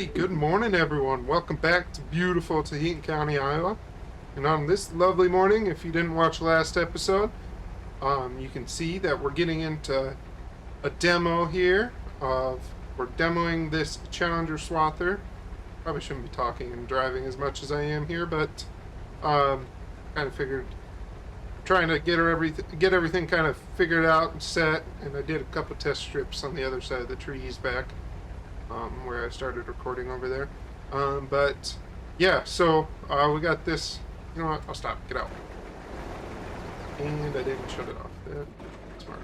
Alrighty, good morning everyone. Welcome back to beautiful Tahiti County, Iowa. And on this lovely morning, if you didn't watch last episode, you can see that we're getting into a demo here we're demoing this Challenger Swather. Probably shouldn't be talking and driving as much as I am here, but kind of figured trying to get everything kind of figured out and set, and I did a couple test strips on the other side of the trees back where I started recording over there. But yeah, so we got this. You know what? I'll stop. Get out. And I didn't shut it off. That's smart.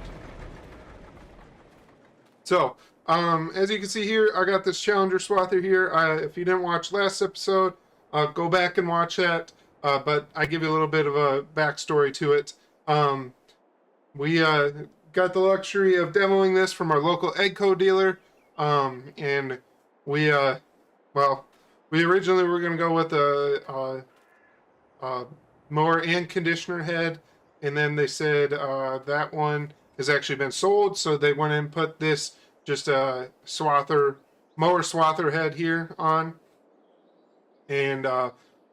So, as you can see here, I got this Challenger Swather here. If you didn't watch last episode, go back and watch that. But I give you a little bit of a backstory to it. We got the luxury of demoing this from our local Egco dealer. And we originally were going to go with a mower and conditioner head, and then they said that one has actually been sold, so they went and put this just a mower swather head here on. And I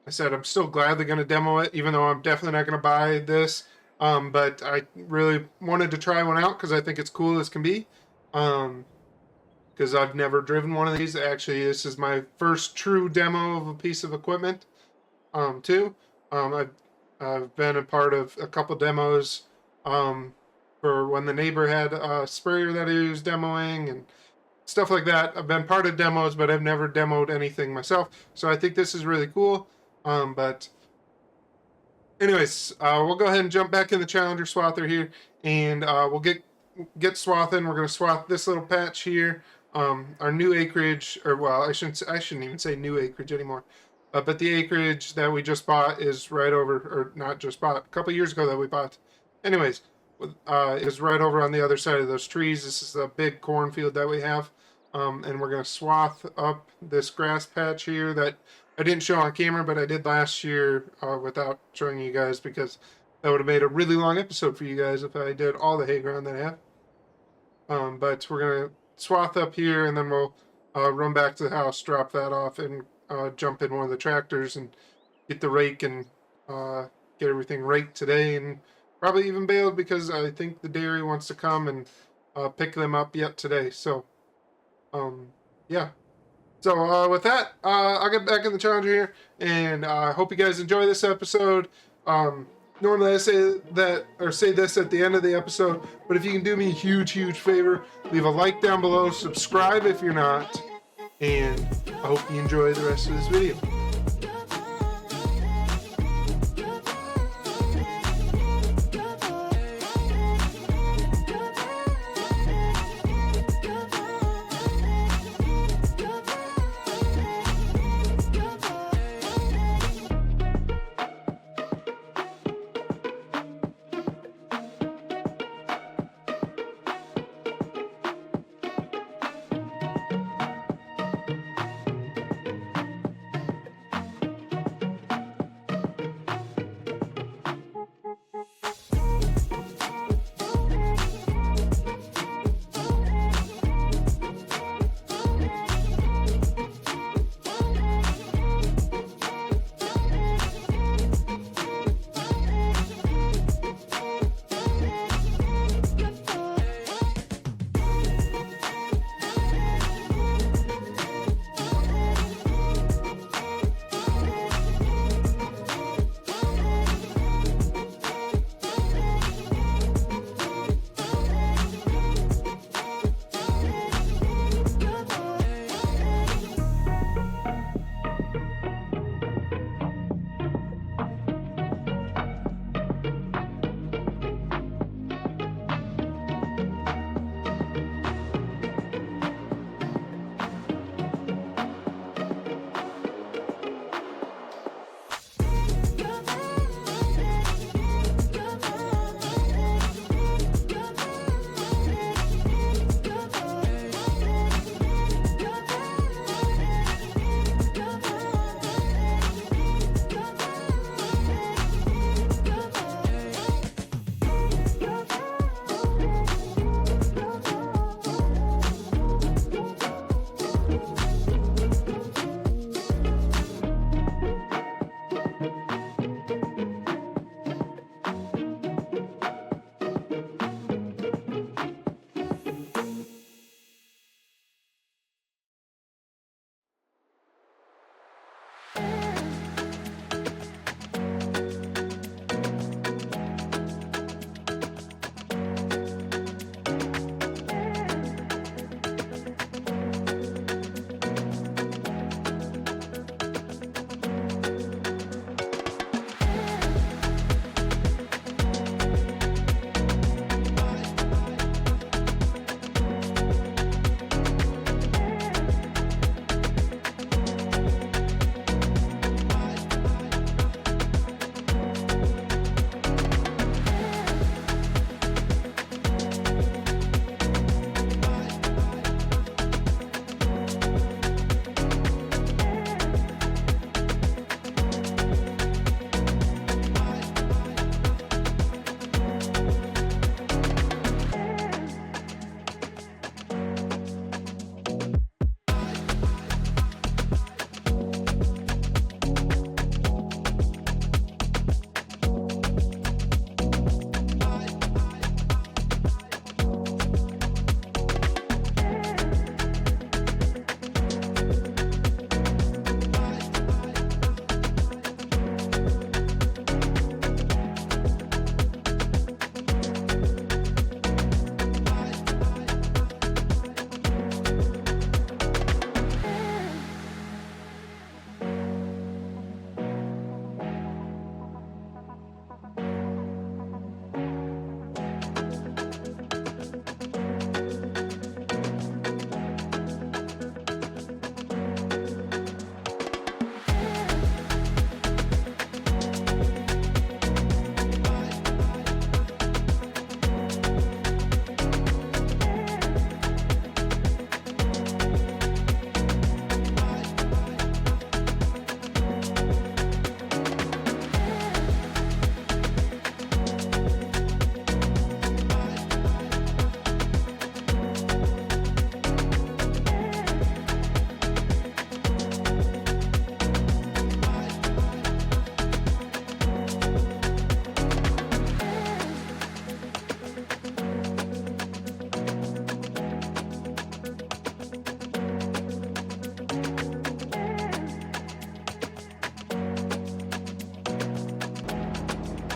said I'm still gladly going to demo it, even though I'm definitely not going to buy this. But I really wanted to try one out because I think it's cool as can be. Because I've never driven one of these. Actually, this is my first true demo of a piece of equipment, too. I've been a part of a couple demos for when the neighbor had a sprayer that he was demoing and stuff like that. I've been part of demos, but I've never demoed anything myself. So I think this is really cool. But anyways, we'll go ahead and jump back in the Challenger Swather here, and we'll get swathing. We're going to swath this little patch here. Our new acreage, or well, I shouldn't even say new acreage anymore. But the acreage that we just bought is right over, or not just bought, a couple years ago that we bought. Anyways, is right over on the other side of those trees. This is a big cornfield that we have. And we're going to swath up this grass patch here that I didn't show on camera, but I did last year without showing you guys, because that would have made a really long episode for you guys if I did all the hay ground that I have. But we're going to swath up here, and then we'll run back to the house, drop that off, and jump in one of the tractors and get the rake and get everything raked today, and probably even baled, because I think the dairy wants to come and pick them up yet today. So yeah, so with that, I'll get back in the Challenger here, and I hope you guys enjoy this episode. Normally I say this at the end of the episode, but if you can do me a huge favor, leave a like down below, subscribe if you're not, and I hope you enjoy the rest of this video.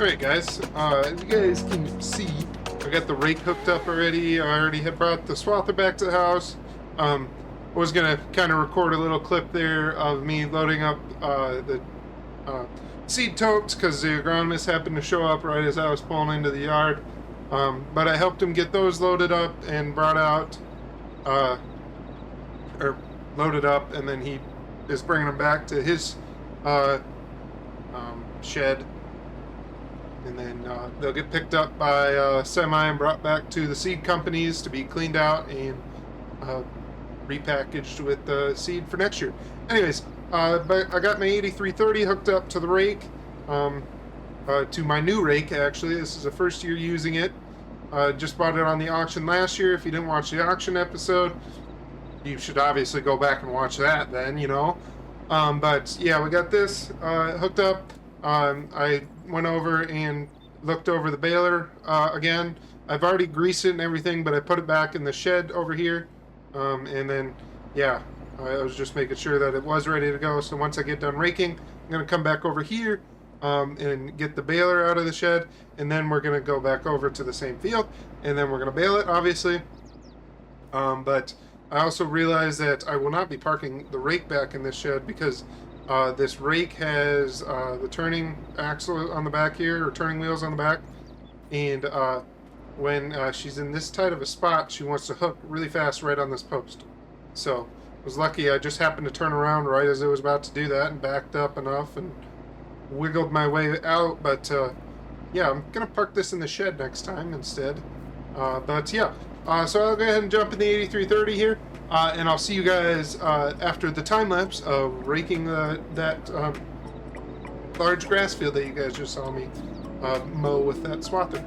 Alright guys, as you guys can see, I got the rake hooked up already. I already had brought the swather back to the house. I was going to kind of record a little clip there of me loading up the seed totes because the agronomist happened to show up right as I was pulling into the yard. But I helped him get those loaded up and brought out, or loaded up, and then he is bringing them back to his shed. And then they'll get picked up by semi and brought back to the seed companies to be cleaned out and repackaged with seed for next year. Anyways, but I got my 8330 hooked up to the rake, to my new rake actually. This is the first year using it. Just bought it on the auction last year. If you didn't watch the auction episode, you should obviously go back and watch that then, you know. But yeah, we got this hooked up. I went over and looked over the baler again. I've already greased it and everything, but I put it back in the shed over here. And then, yeah, I was just making sure that it was ready to go. So once I get done raking, I'm going to come back over here and get the baler out of the shed. And then we're going to go back over to the same field. And then we're going to bale it, obviously. But I also realized that I will not be parking the rake back in this shed because this rake has the turning axle on the back here, or turning wheels on the back, and when she's in this tight of a spot, she wants to hook really fast right on this post. So I was lucky I just happened to turn around right as I was about to do that and backed up enough and wiggled my way out. But yeah, I'm gonna park this in the shed next time instead. But yeah, so I'll go ahead and jump in the 8330 here. And I'll see you guys after the time lapse of raking that large grass field that you guys just saw me mow with that swather.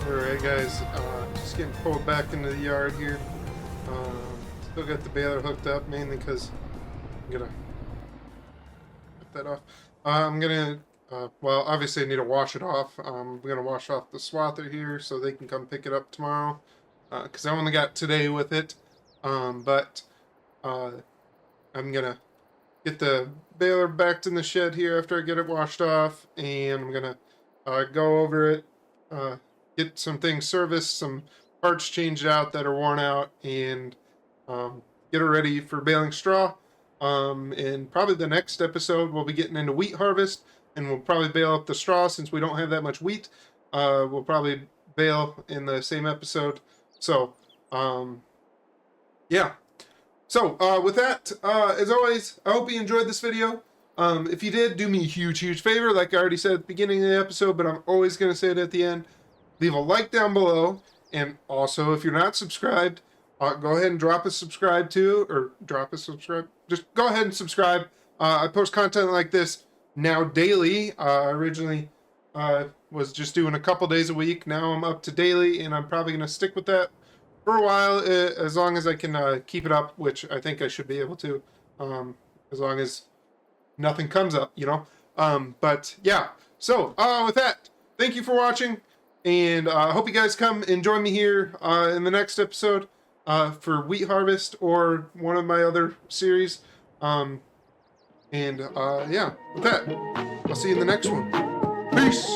Alright guys, just getting pulled back into the yard here. Still got the baler hooked up, mainly because I'm gonna cut that off. I'm gonna, well, obviously I need to wash it off. I'm gonna wash off the swather here so they can come pick it up tomorrow. Because I only got today with it. But I'm gonna get the baler back in the shed here after I get it washed off, and I'm gonna go over it, get some things serviced, some parts changed out that are worn out, and get it ready for baling straw. And probably the next episode we'll be getting into wheat harvest, and we'll probably bale up the straw since we don't have that much wheat. We'll probably bale in the same episode. So, yeah. So, with that, as always, I hope you enjoyed this video. If you did, do me a huge, huge favor, like I already said at the beginning of the episode, but I'm always going to say it at the end. Leave a like down below, and also, if you're not subscribed, go ahead and drop a subscribe too, or drop a subscribe. Just go ahead and subscribe. I post content like this now daily. Originally, was just doing a couple days a week. Now I'm up to daily, and I'm probably going to stick with that for a while, as long as I can keep it up, which I think I should be able to, as long as nothing comes up, you know. But yeah, so with that, thank you for watching, and I hope you guys come and join me here in the next episode for wheat harvest or one of my other series. And yeah, with that, I'll see you in the next one. Peace.